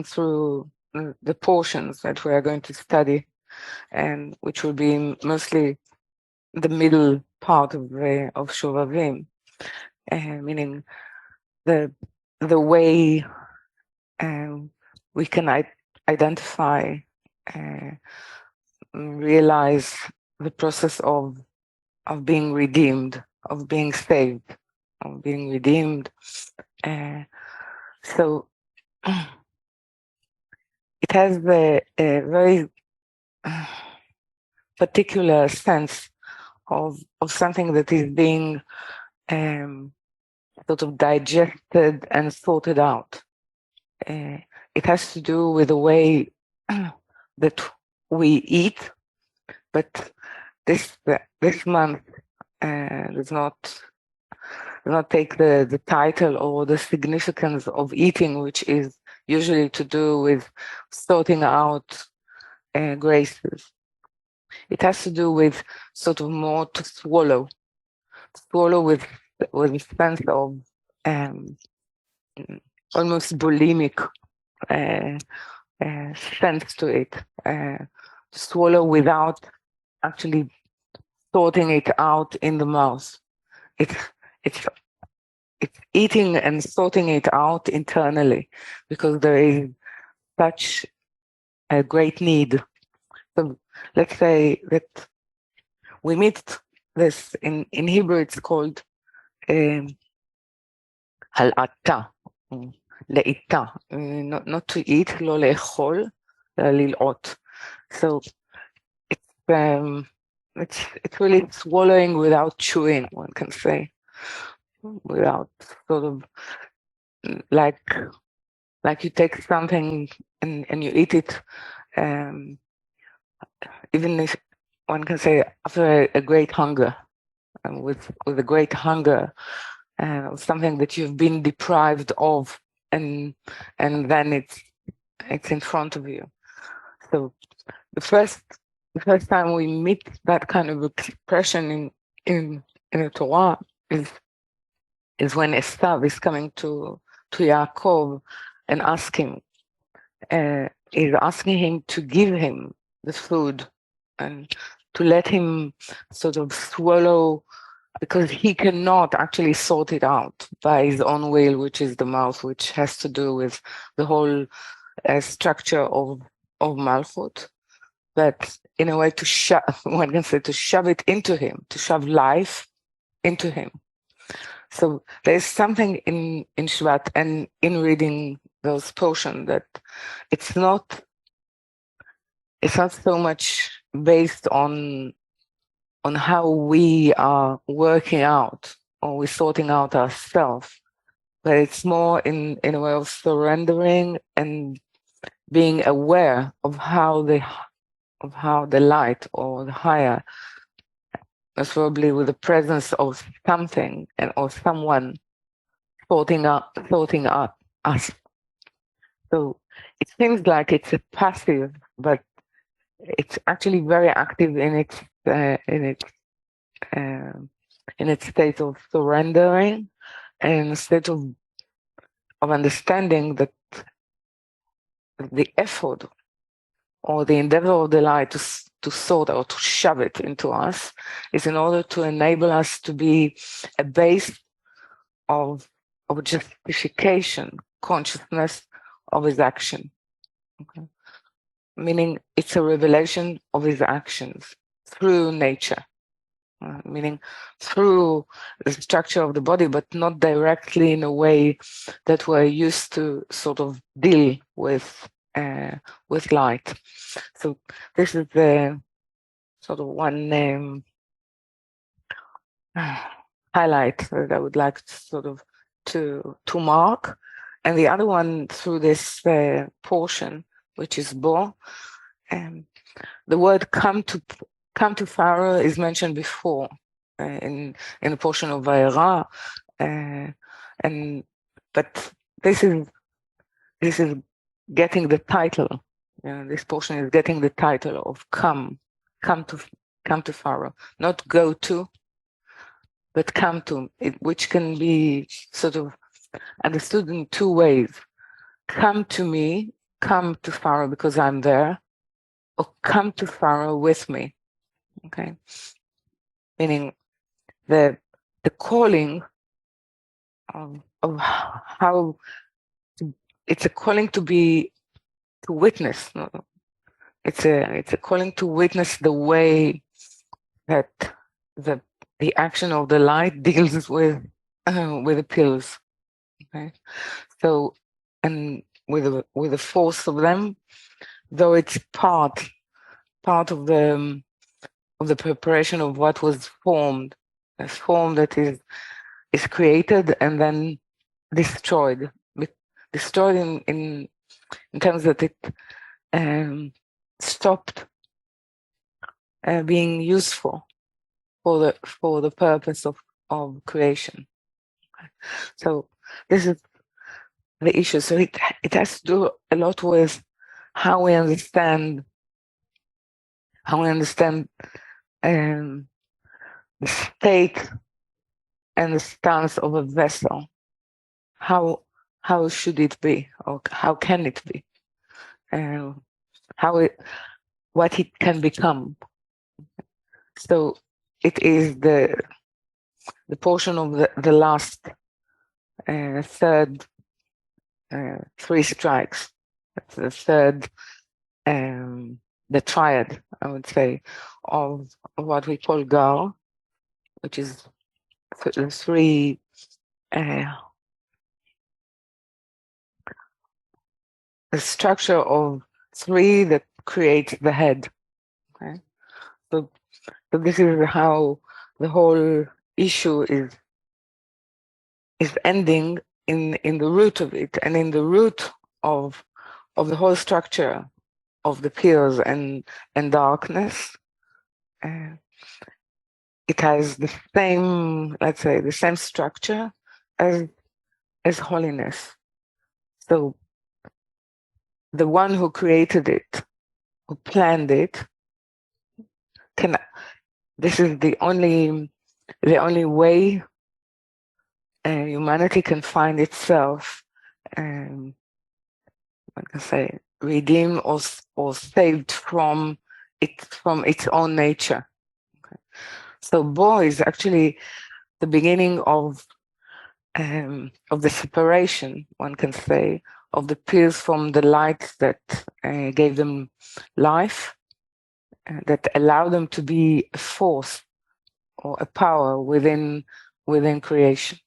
going through the portions that we are going to study, and which will be mostly the middle part of Shuvavim, meaning the way we can identify, realize the process of being redeemed, of being saved, of being redeemed. So it has a very particular sense of something that is being sort of digested and sorted out. It has to do with the way that we eat, but this month does not take the title or the significance of eating, which is usually to do with sorting out graces. It has to do with sort of more to swallow with a sense of almost bulimic sense to it. To swallow without actually sorting it out in the mouth. It's eating and sorting it out internally, because there is such a great need. So let's say that we meet this in Hebrew. It's called hal'ata, le'ita, not to eat, lo le'echol, lil'ot. So it's really swallowing without chewing, one can say, without sort of like you take something and you eat it, even if one can say after a great hunger, with a great hunger, something that you've been deprived of, and then it's in front of you. So the first time we meet that kind of expression in the Torah is when Esav is coming to Yaakov and asking him to give him the food and to let him sort of swallow, because he cannot actually sort it out by his own will, which is the mouth, which has to do with the whole structure of Malchut. But in a way to one can say to shove it into him, to shove life into him. So there's something in Shvat and in reading those portions that it's not so much based on how we are working out or we're sorting out ourselves, but it's more in a way of surrendering and being aware of how the light or the higher, probably with the presence of something or someone sorting out us. So it seems like it's a passive, but it's actually very active in its state of surrendering and state of understanding that the effort or the endeavor of the light to sort or to shove it into us is in order to enable us to be a base of justification, consciousness of his action. Okay? Meaning it's a revelation of his actions through nature, meaning through the structure of the body, but not directly in a way that we're used to sort of deal with light. So this is the sort of one highlight that I would like to sort of to mark, and the other one through this portion, which is Bo. The word come to Pharaoh is mentioned before in the portion of Vayera, but this is getting the title. This portion is getting the title of come to Pharaoh, not go to, but come to it, which can be sort of understood in two ways. Come to me, come to Pharaoh because I'm there, or come to Pharaoh with me. Okay, meaning the calling of how it's a calling to witness. It's a calling to witness the way that the action of the light deals with the pillars. Okay, so and with the force of them, though it's part of the preparation of what was formed, a form that is created and then destroyed. Destroyed in terms that it stopped being useful for the purpose of creation. So this is the issue. So it has to do a lot with how we understand the state and the stance of a vessel. How should it be, or how can it be? What it can become. So it is the portion of the last third 3 strikes. That's the third, the triad, I would say, of what we call Gar, which is the 3 the structure of 3 that creates the head. Okay, so this is how the whole issue is ending in the root of it, and in the root of the whole structure of the pillars and darkness. It has the same, let's say, the same structure as holiness. So the one who created it, who planned it, this is the only way humanity can find itself, one can say, redeemed or saved from its own nature. Okay. So Bo is actually the beginning of the separation, one can say, of the pillars from the light that gave them life, that allowed them to be a force or a power within creation.